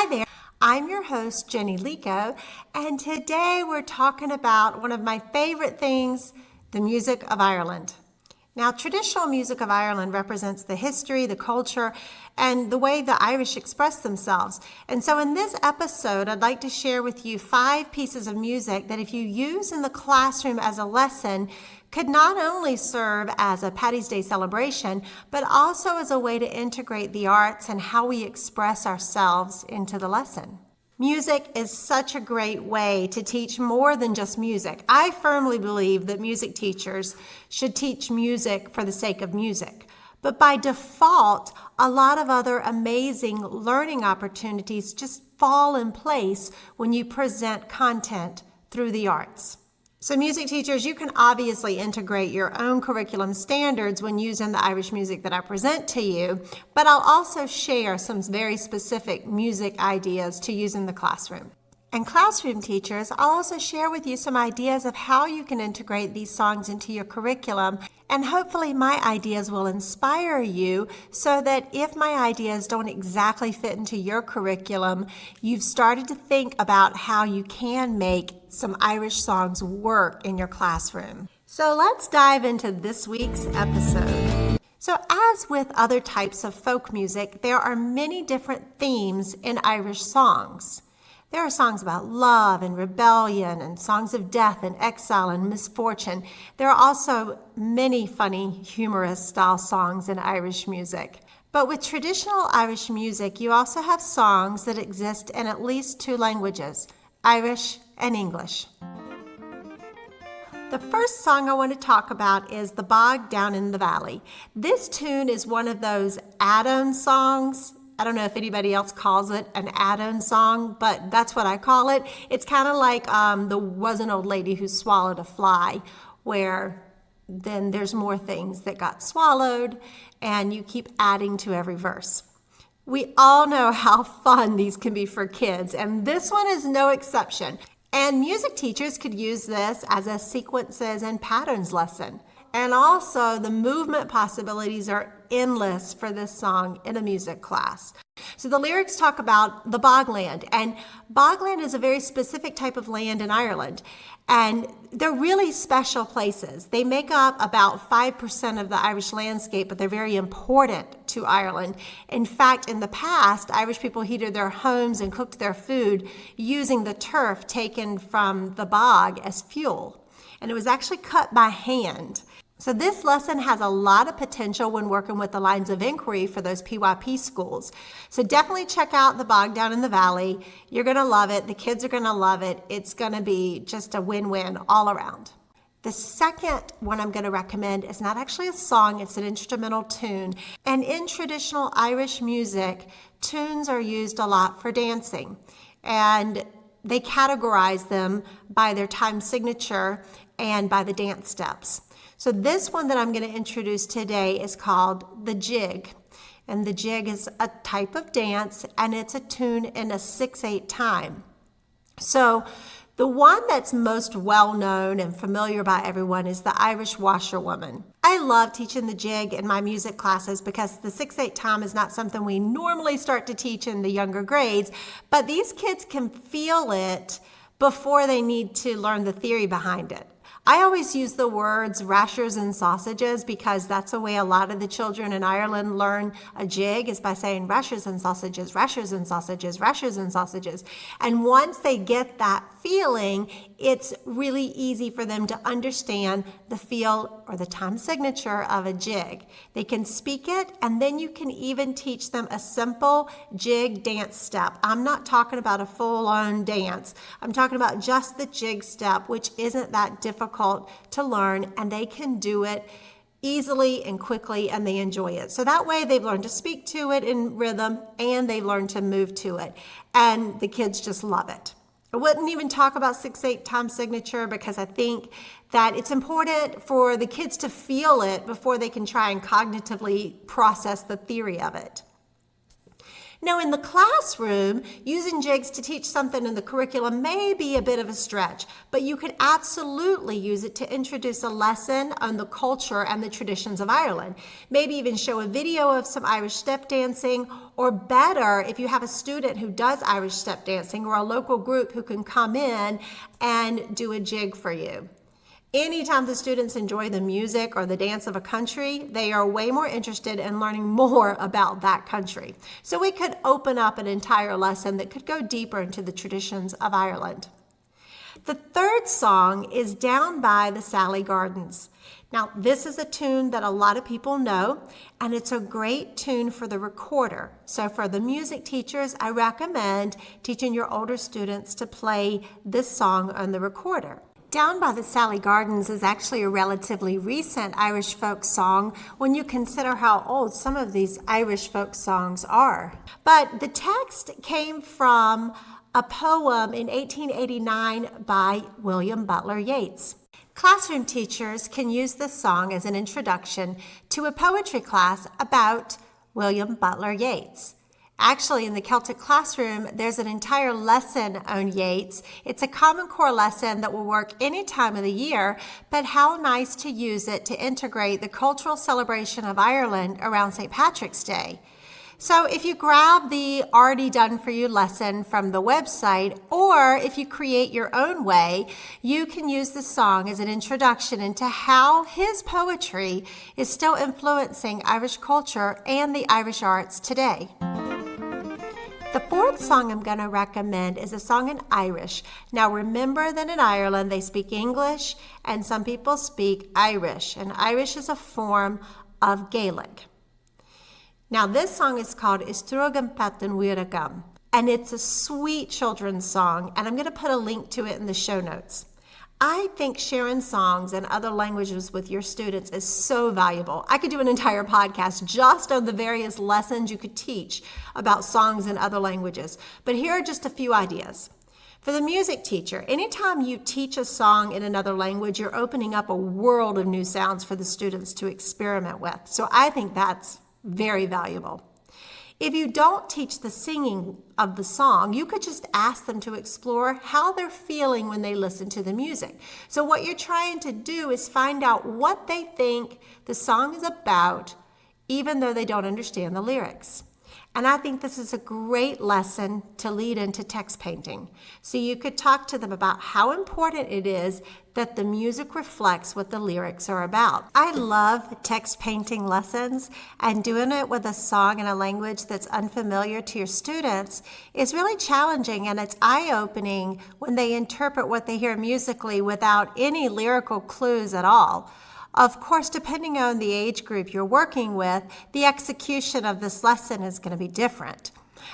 Hi there, I'm your host, Jenny Lico, and today we're talking about one of my favorite things, the music of Ireland. Now, traditional music of Ireland represents the history, the culture, and the way the Irish express themselves. And so in this episode, I'd like to share with you 5 pieces of music that if you use in the classroom as a lesson, could not only serve as a Paddy's Day celebration, but also as a way to integrate the arts and how we express ourselves into the lesson. Music is such a great way to teach more than just music. I firmly believe that music teachers should teach music for the sake of music. But by default, a lot of other amazing learning opportunities just fall in place when you present content through the arts. So music teachers, you can obviously integrate your own curriculum standards when using the Irish music that I present to you, but I'll also share some very specific music ideas to use in the classroom. And classroom teachers, I'll also share with you some ideas of how you can integrate these songs into your curriculum, and hopefully my ideas will inspire you so that if my ideas don't exactly fit into your curriculum, you've started to think about how you can make some Irish songs work in your classroom. So let's dive into this week's episode. So as with other types of folk music, there are many different themes in Irish songs. There are songs about love and rebellion and songs of death and exile and misfortune. There are also many funny, humorous style songs in Irish music. But with traditional Irish music, you also have songs that exist in at least 2 languages, Irish and English. The first song I want to talk about is The Bog Down in the Valley. This tune is one of those add-on songs. I don't know if anybody else calls it an add-on song, but that's what I call it. It's kind of like There Was an Old Lady Who Swallowed a Fly, where then there's more things that got swallowed, and you keep adding to every verse. We all know how fun these can be for kids, and this one is no exception. And music teachers could use this as a sequences and patterns lesson. And also, the movement possibilities are endless for this song in a music class. So the lyrics talk about the bogland, and bogland is a very specific type of land in Ireland, and they're really special places. They make up about 5% of the Irish landscape, but they're very important to Ireland. In fact, in the past, Irish people heated their homes and cooked their food using the turf taken from the bog as fuel, and it was actually cut by hand. So this lesson has a lot of potential when working with the lines of inquiry for those PYP schools. So definitely check out The Bog Down in the Valley. You're going to love it. The kids are going to love it. It's going to be just a win-win all around. The second one I'm going to recommend is not actually a song, it's an instrumental tune. And in traditional Irish music, tunes are used a lot for dancing. And they categorize them by their time signature and by the dance steps. So this one that I'm going to introduce today is called the jig. And the jig is a type of dance, and it's a tune in a 6/8 time. So the one that's most well-known and familiar by everyone is the Irish Washerwoman. I love teaching the jig in my music classes because the 6/8 time is not something we normally start to teach in the younger grades, but these kids can feel it before they need to learn the theory behind it. I always use the words rashers and sausages because that's the way a lot of the children in Ireland learn a jig, is by saying rashers and sausages, rashers and sausages, rashers and sausages. And once they get that feeling, it's really easy for them to understand the feel or the time signature of a jig. They can speak it, and then you can even teach them a simple jig dance step. I'm not talking about a full-on dance. I'm talking about just the jig step, which isn't that difficult to learn, and they can do it easily and quickly, and they enjoy it. So that way they've learned to speak to it in rhythm, and they've learned to move to it, and the kids just love it. I wouldn't even talk about 6/8 time signature because I think that it's important for the kids to feel it before they can try and cognitively process the theory of it. Now, in the classroom, using jigs to teach something in the curriculum may be a bit of a stretch, but you could absolutely use it to introduce a lesson on the culture and the traditions of Ireland. Maybe even show a video of some Irish step dancing, or better, if you have a student who does Irish step dancing or a local group who can come in and do a jig for you. Anytime the students enjoy the music or the dance of a country, they are way more interested in learning more about that country. So we could open up an entire lesson that could go deeper into the traditions of Ireland. The third song is Down by the Sally Gardens. Now, this is a tune that a lot of people know, and it's a great tune for the recorder. So for the music teachers, I recommend teaching your older students to play this song on the recorder. Down by the Sally Gardens is actually a relatively recent Irish folk song when you consider how old some of these Irish folk songs are. But the text came from a poem in 1889 by William Butler Yeats. Classroom teachers can use this song as an introduction to a poetry class about William Butler Yeats. Actually, in the Celtic classroom, there's an entire lesson on Yeats. It's a Common Core lesson that will work any time of the year, but how nice to use it to integrate the cultural celebration of Ireland around St. Patrick's Day. So if you grab the already done for you lesson from the website, or if you create your own way, you can use the song as an introduction into how his poetry is still influencing Irish culture and the Irish arts today. The fourth song I'm going to recommend is a song in Irish. Now remember that in Ireland they speak English and some people speak Irish, and Irish is a form of Gaelic. Now this song is called Istrugan Patan Wiragam, and it's a sweet children's song, and I'm going to put a link to it in the show notes. I think sharing songs in other languages with your students is so valuable. I could do an entire podcast just on the various lessons you could teach about songs in other languages. But here are just a few ideas. For the music teacher, anytime you teach a song in another language, you're opening up a world of new sounds for the students to experiment with. So I think that's very valuable. If you don't teach the singing of the song, you could just ask them to explore how they're feeling when they listen to the music. So what you're trying to do is find out what they think the song is about, even though they don't understand the lyrics. And I think this is a great lesson to lead into text painting. So you could talk to them about how important it is that the music reflects what the lyrics are about. I love text painting lessons, and doing it with a song in a language that's unfamiliar to your students is really challenging, and it's eye-opening when they interpret what they hear musically without any lyrical clues at all. Of course, depending on the age group you're working with, the execution of this lesson is going to be different.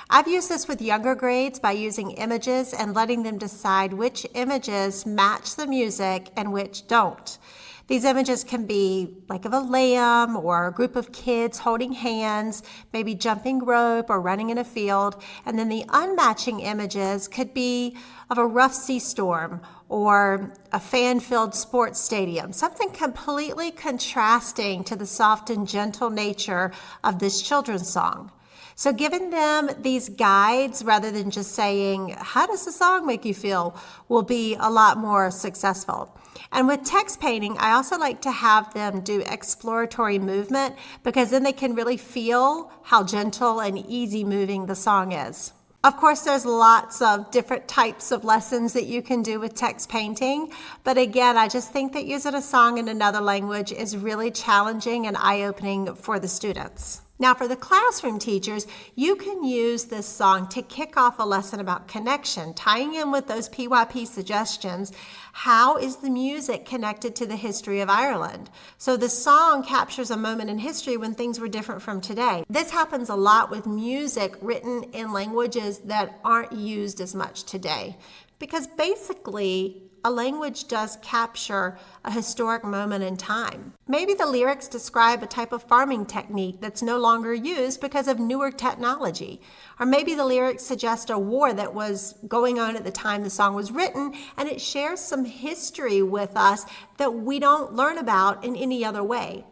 I've used this with younger grades by using images and letting them decide which images match the music and which don't. These images can be like of a lamb or a group of kids holding hands, maybe jumping rope or running in a field. And then the unmatching images could be of a rough sea storm or a fan-filled sports stadium, something completely contrasting to the soft and gentle nature of this children's song. So giving them these guides rather than just saying, how does the song make you feel, will be a lot more successful. And with text painting, I also like to have them do exploratory movement, because then they can really feel how gentle and easy moving the song is. Of course, there's lots of different types of lessons that you can do with text painting. But again, I just think that using a song in another language is really challenging and eye-opening for the students. Now, for the classroom teachers, you can use this song to kick off a lesson about connection, tying in with those PYP suggestions. How is the music connected to the history of Ireland? So the song captures a moment in history when things were different from today. This happens a lot with music written in languages that aren't used as much today, because basically a language does capture a historic moment in time. Maybe the lyrics describe a type of farming technique that's no longer used because of newer technology. Or maybe the lyrics suggest a war that was going on at the time the song was written, and it shares some history with us that we don't learn about in any other way.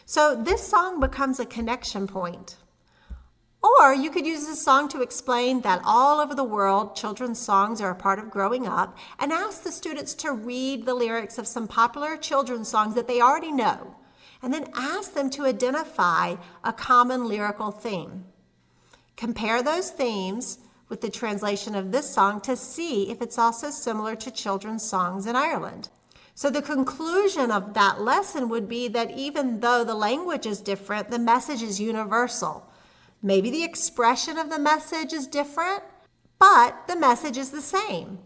So this song becomes a connection point. Or you could use this song to explain that all over the world, children's songs are a part of growing up, and ask the students to read the lyrics of some popular children's songs that they already know, and then ask them to identify a common lyrical theme. Compare those themes with the translation of this song to see if it's also similar to children's songs in Ireland. So the conclusion of that lesson would be that even though the language is different, the message is universal. Maybe the expression of the message is different, but the message is the same.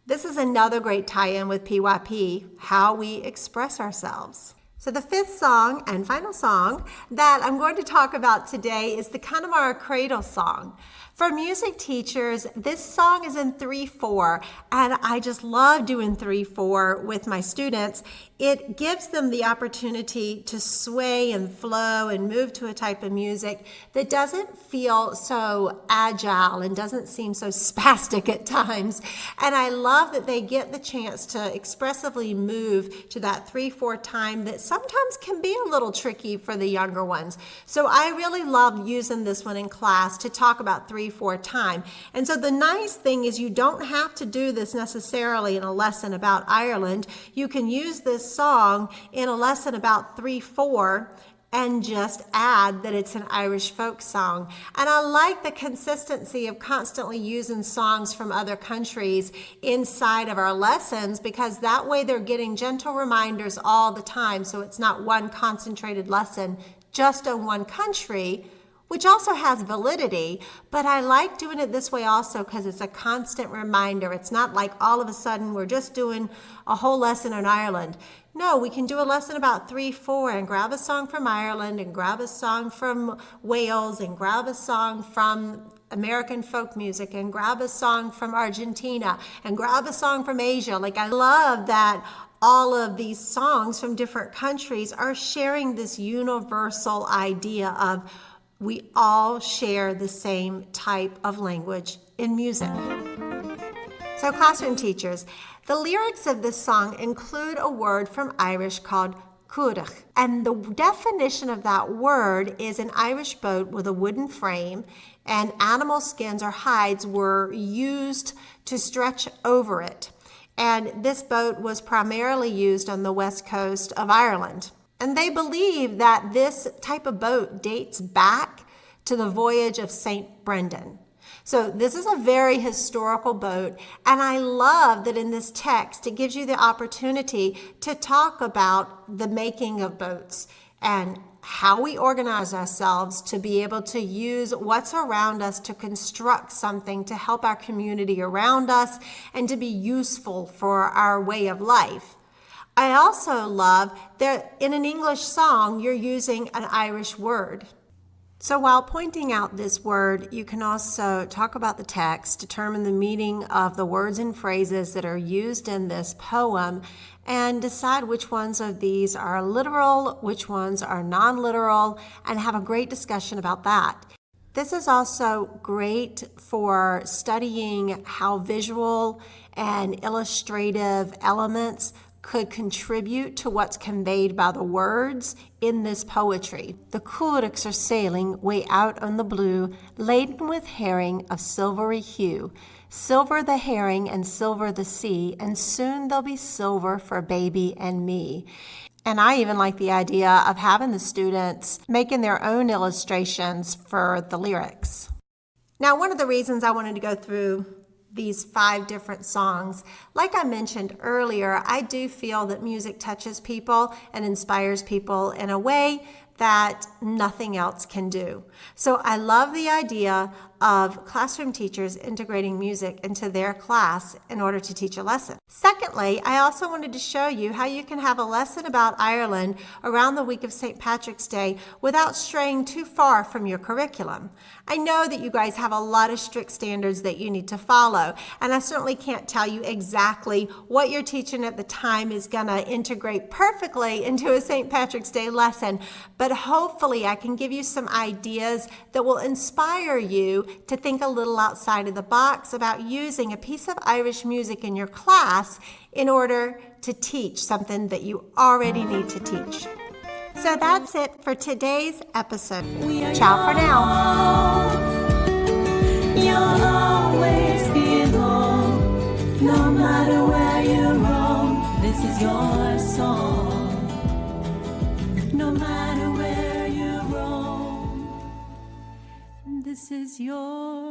This is another great tie-in with PYP, how we express ourselves. So the fifth song and final song that I'm going to talk about today is the Connemara Cradle song. For music teachers, this song is in 3/4, and I just love doing 3/4 with my students. It gives them the opportunity to sway and flow and move to a type of music that doesn't feel so agile and doesn't seem so spastic at times. And I love that they get the chance to expressively move to that 3/4 time that sometimes can be a little tricky for the younger ones. So I really love using this one in class to talk about 3/4 time. And so the nice thing is you don't have to do this necessarily in a lesson about Ireland. You can use this song in a lesson about 3/4 and just add that it's an Irish folk song. And I like the consistency of constantly using songs from other countries inside of our lessons, because that way they're getting gentle reminders all the time, so it's not one concentrated lesson just on one country, which also has validity, but I like doing it this way also because it's a constant reminder. It's not like all of a sudden we're just doing a whole lesson on Ireland. No, we can do a lesson about 3/4 and grab a song from Ireland and grab a song from Wales and grab a song from American folk music and grab a song from Argentina and grab a song from Asia. Like, I love that all of these songs from different countries are sharing this universal idea of we all share the same type of language in music. So classroom teachers, the lyrics of this song include a word from Irish called cuadach. And the definition of that word is an Irish boat with a wooden frame, and animal skins or hides were used to stretch over it. And this boat was primarily used on the west coast of Ireland. And they believe that this type of boat dates back to the voyage of St. Brendan. So this is a very historical boat, and I love that in this text it gives you the opportunity to talk about the making of boats and how we organize ourselves to be able to use what's around us to construct something to help our community around us and to be useful for our way of life. I also love that in an English song, you're using an Irish word. So while pointing out this word, you can also talk about the text, determine the meaning of the words and phrases that are used in this poem, and decide which ones of these are literal, which ones are non-literal, and have a great discussion about that. This is also great for studying how visual and illustrative elements could contribute to what's conveyed by the words in this poetry. The cuadachs are sailing way out on the blue, laden with herring of silvery hue. Silver the herring and silver the sea, and soon there'll be silver for baby and me. And I even like the idea of having the students making their own illustrations for the lyrics. Now, one of the reasons I wanted to go through these 5 different songs, like I mentioned earlier, I do feel that music touches people and inspires people in a way that nothing else can do. So I love the idea of classroom teachers integrating music into their class in order to teach a lesson. Secondly, I also wanted to show you how you can have a lesson about Ireland around the week of St. Patrick's Day without straying too far from your curriculum. I know that you guys have a lot of strict standards that you need to follow, and I certainly can't tell you exactly what you're teaching at the time is going to integrate perfectly into a St. Patrick's Day lesson, but hopefully I can give you some ideas that will inspire you to think a little outside of the box about using a piece of Irish music in your class in order to teach something that you already need to teach. So that's it for today's episode. Ciao for now. You'll always be home, no matter where you roam. This is your song. No matter where you roam, this is your